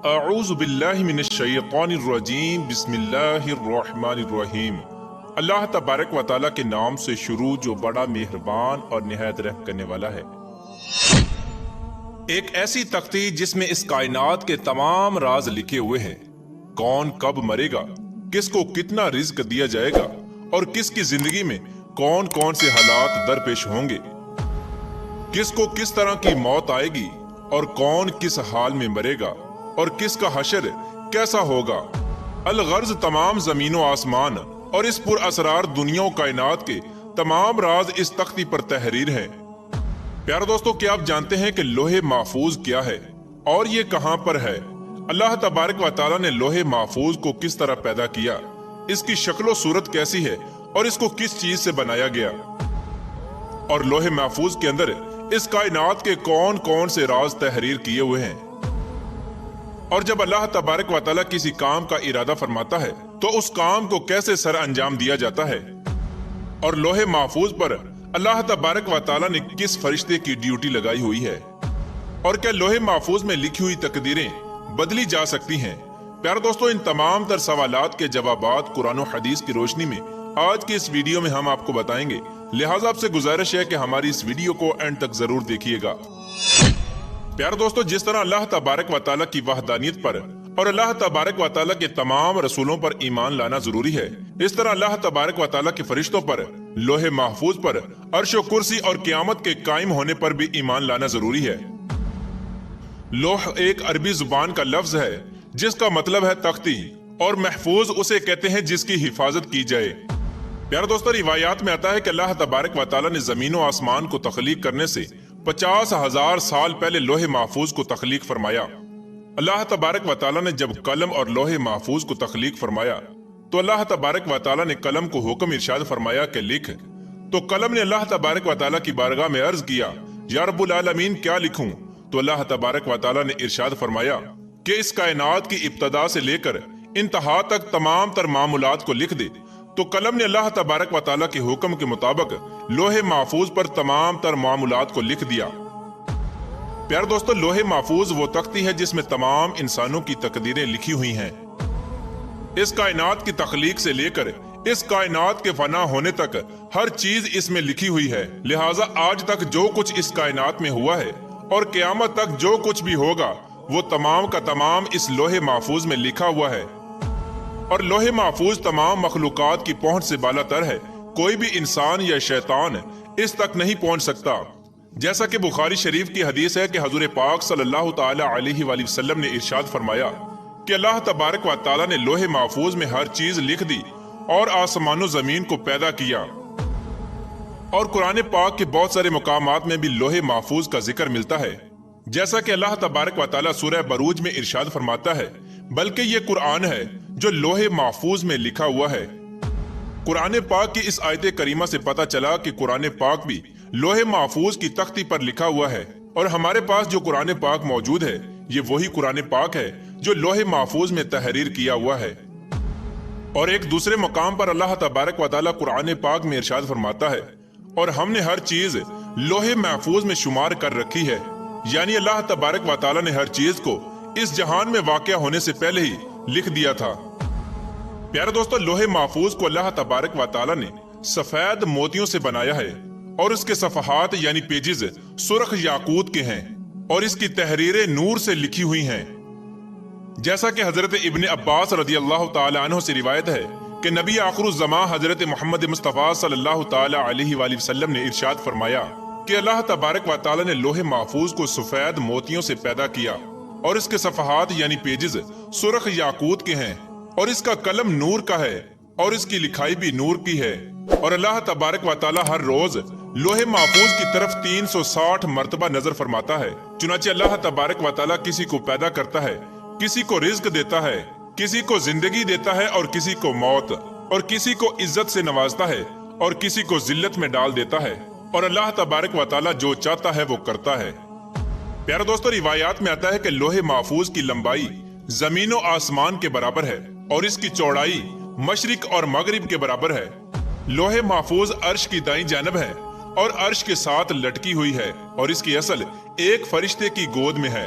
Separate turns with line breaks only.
اعوذ باللہ من الشیطان الرجیم بسم اللہ الرحمن الرحیم۔ اللہ تبارک و تعالیٰ کے نام سے شروع جو بڑا مہربان اور نہایت رحم کرنے والا ہے۔ ایک ایسی تختی جس میں اس کائنات کے تمام راز لکھے ہوئے ہیں۔ کون کب مرے گا، کس کو کتنا رزق دیا جائے گا اور کس کی زندگی میں کون کون سے حالات درپیش ہوں گے، کس کو کس طرح کی موت آئے گی اور کون کس حال میں مرے گا اور کس کا حشر کیسا ہوگا۔ الغرض تمام زمین و آسمان اور اس پر اسرار دنیا و کائنات کے تمام راز اس تختی پر تحریر ہیں۔ پیارے دوستو، کیا آپ جانتے ہیں کہ لوح محفوظ کیا ہے اور یہ کہاں پر ہے؟ اللہ تبارک و تعالیٰ نے لوح محفوظ کو کس طرح پیدا کیا، اس کی شکل و صورت کیسی ہے اور اس کو کس چیز سے بنایا گیا، اور لوح محفوظ کے اندر اس کائنات کے کون کون سے راز تحریر کیے ہوئے ہیں۔ اور جب اللہ تبارک و تعالیٰ کسی کام کا ارادہ فرماتا ہے تو اس کام کو کیسے سر انجام دیا جاتا ہے، اور لوح محفوظ پر اللہ تبارک و تعالیٰ نے کس فرشتے کی ڈیوٹی لگائی ہوئی ہے، اور کیا لوح محفوظ میں لکھی ہوئی تقدیریں بدلی جا سکتی ہیں؟ پیارے دوستو، ان تمام تر سوالات کے جوابات قرآن و حدیث کی روشنی میں آج کی اس ویڈیو میں ہم آپ کو بتائیں گے، لہٰذا آپ سے گزارش ہے کہ ہماری اس ویڈیو کو اینڈ تک ضرور دیکھیے گا۔ پیارے دوستو، جس طرح اللہ تبارک و تعالیٰ کی وحدانیت پر اور اللہ تبارک و تعالیٰ کے تمام رسولوں پر ایمان لانا ضروری ہے، اس طرح اللہ تبارک و تعالیٰ کے فرشتوں پر، لوح محفوظ پر، عرش و کرسی اور قیامت کے قائم ہونے پر بھی ایمان لانا ضروری ہے۔ لوح ایک عربی زبان کا لفظ ہے جس کا مطلب ہے تختی، اور محفوظ اسے کہتے ہیں جس کی حفاظت کی جائے۔ پیارے دوستو، روایات میں آتا ہے کہ اللہ تبارک و تعالیٰ نے زمین و آسمان کو تخلیق کرنے سے 50,000 سال پہلے لوح محفوظ کو تخلیق فرمایا۔ اللہ تبارک و تعالیٰ نے جب قلم اور لوح محفوظ کو تخلیق فرمایا تو اللہ تبارک و تعالیٰ نے قلم کو حکم ارشاد فرمایا کہ لکھ، تو قلم نے اللہ تبارک و تعالیٰ کی بارگاہ میں عرض کیا، یا رب العالمین کیا لکھوں؟ تو اللہ تبارک و تعالیٰ نے ارشاد فرمایا کہ اس کائنات کی ابتدا سے لے کر انتہا تک تمام تر معاملات کو لکھ دے۔ تو قلم نے اللہ تبارک و تعالیٰ کے حکم کے مطابق لوح محفوظ پر تمام تر معاملات کو لکھ دیا۔ پیارے دوستو، لوح محفوظ وہ تختی ہے جس میں تمام انسانوں کی تقدیریں لکھی ہوئی ہیں۔ اس کائنات کی تخلیق سے لے کر اس کائنات کے فنا ہونے تک ہر چیز اس میں لکھی ہوئی ہے، لہٰذا آج تک جو کچھ اس کائنات میں ہوا ہے اور قیامت تک جو کچھ بھی ہوگا وہ تمام کا تمام اس لوح محفوظ میں لکھا ہوا ہے۔ اور لوح محفوظ تمام مخلوقات کی پہنچ سے بالا تر ہے، کوئی بھی انسان یا شیطان اس تک نہیں پہنچ سکتا۔ جیسا کہ بخاری شریف کی حدیث ہے کہ حضور پاک صلی اللہ تعالی علیہ وآلہ وسلم نے ارشاد فرمایا کہ اللہ تبارک و تعالیٰ نے لوح محفوظ میں ہر چیز لکھ دی اور آسمان و زمین کو پیدا کیا۔ اور قرآن پاک کے بہت سارے مقامات میں بھی لوح محفوظ کا ذکر ملتا ہے، جیسا کہ اللہ تبارک و تعالیٰ سورہ بروج میں ارشاد فرماتا ہے، بلکہ یہ قرآن ہے جو لوح محفوظ میں لکھا ہوا ہے۔ قرآن پاک کی اس آیت کریمہ سے پتہ چلا کہ قرآن پاک بھی لوح محفوظ کی تختی پر لکھا ہوا ہے، اور ہمارے پاس جو قرآن پاک موجود ہے یہ وہی قرآن پاک ہے جو لوح محفوظ میں تحریر کیا ہوا ہے۔ اور ایک دوسرے مقام پر اللہ تبارک و تعالیٰ قرآن پاک میں ارشاد فرماتا ہے، اور ہم نے ہر چیز لوح محفوظ میں شمار کر رکھی ہے، یعنی اللہ تبارک و تعالیٰ نے ہر چیز کو اس جہان میں واقع ہونے سے پہلے ہی لکھ دیا تھا۔ پیارے دوستو، لوح محفوظ کو اللہ تبارک و تعالیٰ نے سفید موتیوں سے بنایا ہے، اور اس کے صفحات یعنی پیجز سرخ یاقوت کے ہیں، اور اس کی تحریریں نور سے لکھی ہوئی ہیں۔ جیسا کہ حضرت ابن عباس رضی اللہ تعالی عنہ سے روایت ہے کہ نبی آخر الزمان حضرت محمد مصطفیٰ صلی اللہ تعالی علیہ وآلہ وسلم نے ارشاد فرمایا کہ اللہ تبارک و تعالیٰ نے لوح محفوظ کو سفید موتیوں سے پیدا کیا، اور اس کے صفحات یعنی پیجز سرخ یاقوت کے ہیں، اور اس کا قلم نور کا ہے، اور اس کی لکھائی بھی نور کی ہے۔ اور اللہ تبارک و تعالیٰ ہر روز لوح محفوظ کی طرف 360 مرتبہ نظر فرماتا ہے۔ چنانچہ اللہ تبارک و تعالیٰ کسی کو پیدا کرتا ہے، کسی کو رزق دیتا ہے، کسی کو زندگی دیتا ہے اور کسی کو موت، اور کسی کو عزت سے نوازتا ہے اور کسی کو ذلت میں ڈال دیتا ہے، اور اللہ تبارک و تعالیٰ جو چاہتا ہے وہ کرتا ہے۔ پیارے دوستو، روایات میں آتا ہے کہ لوح محفوظ کی لمبائی زمین و آسمان کے برابر ہے، اور اس کی چوڑائی مشرق اور مغرب کے برابر ہے۔ لوح محفوظ عرش کی دائیں جانب ہے اور عرش کے ساتھ لٹکی ہوئی ہے، اور اس کی اصل ایک فرشتے کی گود میں ہے۔